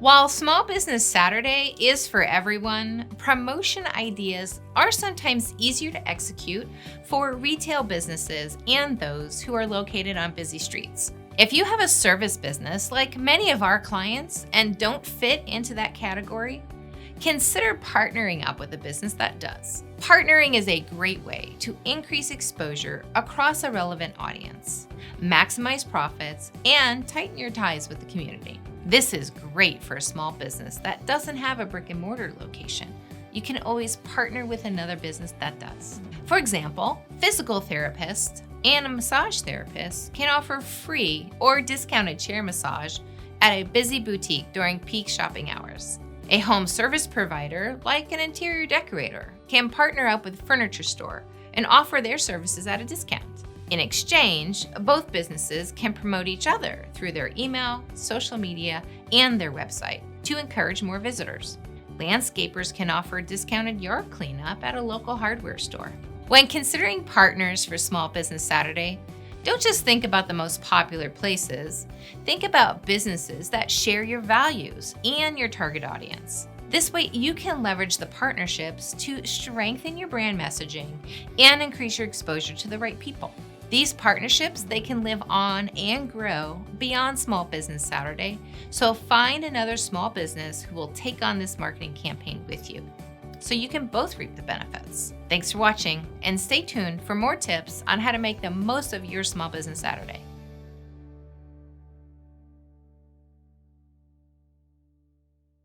While Small Business Saturday is for everyone, promotion ideas are sometimes easier to execute for retail businesses and those who are located on busy streets. If you have a service business like many of our clients and don't fit into that category, consider partnering up with a business that does. Partnering is a great way to increase exposure across a relevant audience, maximize profits, and tighten your ties with the community. This is great for a small business that doesn't have a brick and mortar location. You can always partner with another business that does. For example, physical therapists and a massage therapist can offer free or discounted chair massage at a busy boutique during peak shopping hours. A home service provider, like an interior decorator, can partner up with a furniture store and offer their services at a discount. In exchange, both businesses can promote each other through their email, social media, and their website to encourage more visitors. Landscapers can offer discounted yard cleanup at a local hardware store. When considering partners for Small Business Saturday, don't just think about the most popular places. Think about businesses that share your values and your target audience. This way, you can leverage the partnerships to strengthen your brand messaging and increase your exposure to the right people. These partnerships, they can live on and grow beyond Small Business Saturday, so find another small business who will take on this marketing campaign with you, so you can both reap the benefits. Thanks for watching, and stay tuned for more tips on how to make the most of your Small Business Saturday.